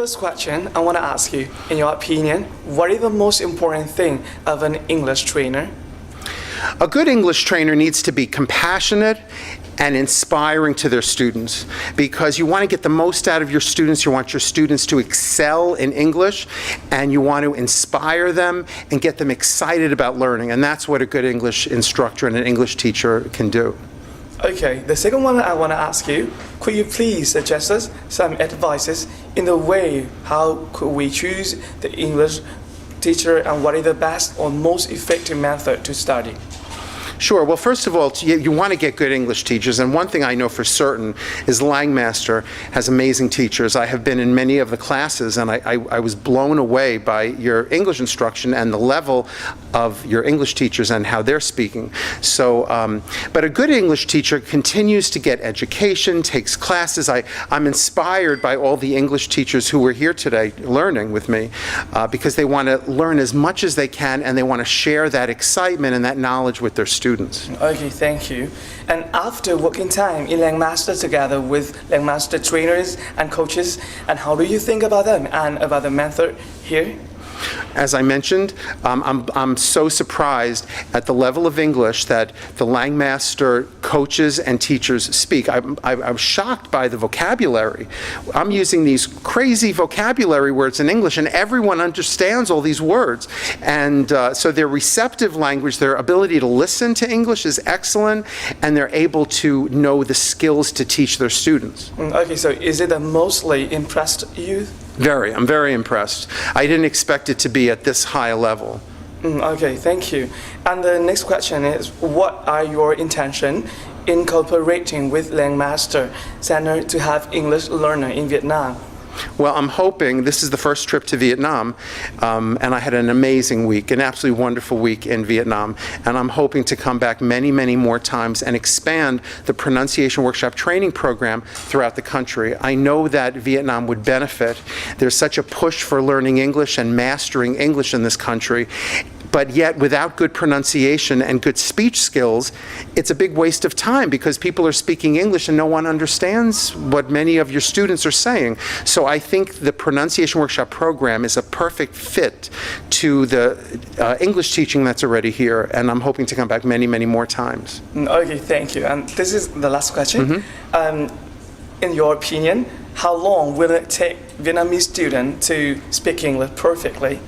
first question I want to ask you, in your opinion, what is the most important thing of an English trainer? A good English trainer needs to be compassionate and inspiring to their students, because you want to get the most out of your students. You want your students to excel in English, and you want to inspire them and get them excited about learning. And that's what a good English instructor and an English teacher can do. Okay, the second one I want to ask you, could you please suggest us some advices in the way how could we choose the English teacher and what is the best or most effective method to study? Sure. Well, first of all, you want to get good English teachers, and one thing I know for certain is Langmaster has amazing teachers. I have been in many of the classes, and I was blown away by your English instruction and the level of your English teachers and how they're speaking. So, but a good English teacher continues to get education, takes classes. I'm inspired by all the English teachers who were here today learning with me, because they want to learn as much as they can, and they want to share that excitement and that knowledge with their students. Okay, thank you. And after working time in Langmaster together with Langmaster trainers and coaches, and how do you think about them and about the method here? As I mentioned, I'm so surprised at the level of English that the Langmaster coaches and teachers speak. I'm shocked by the vocabulary. I'm using these crazy vocabulary words in English, and everyone understands all these words. And so their receptive language, their ability to listen to English is excellent, and they're able to know the skills to teach their students. Okay, so is it a mostly impressed you? I'm very impressed. I didn't expect it to be at this high a level. Okay, thank you. And the next question is, what are your intentions in cooperating with Langmaster Center to have English learner in Vietnam? Well, I'm hoping, this is the first trip to Vietnam, and I had an amazing week, an absolutely wonderful week in Vietnam, and I'm hoping to come back many, many more times and expand the pronunciation workshop training program throughout the country. I know that Vietnam would benefit. There's such a push for learning English and mastering English in this country, but yet without good pronunciation and good speech skills, it's a big waste of time, because people are speaking English and no one understands what many of your students are saying. So I think the pronunciation workshop program is a perfect fit to the English teaching that's already here, and I'm hoping to come back many, many more times. Okay, thank you. And this is the last question. In your opinion, how long will it take Vietnamese students to speak English perfectly?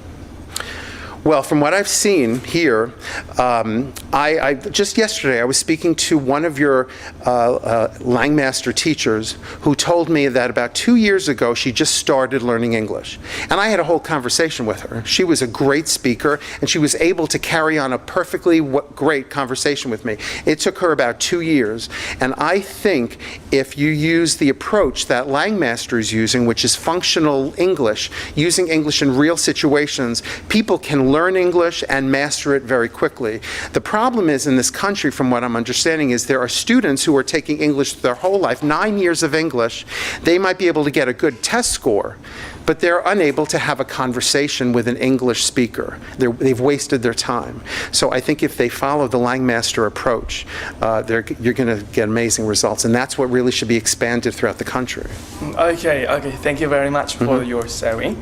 Well, from what I've seen here, I just yesterday I was speaking to one of your Langmaster teachers who told me that about 2 years ago she just started learning English. And I had a whole conversation with her. She was a great speaker, and she was able to carry on a perfectly great conversation with me. It took her about 2 years. And I think if you use the approach that Langmaster is using, which is functional English, using English in real situations, people can learn English and master it very quickly. The problem is in this country, from what I'm understanding, is there are students who are taking English their whole life, 9 years of English. They might be able to get a good test score, but they're unable to have a conversation with an English speaker. They've wasted their time. So I think if they follow the Langmaster approach, you're going to get amazing results, and that's what really should be expanded throughout the country. Okay, thank you very much for your sharing.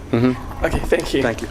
Okay, thank you. Thank you.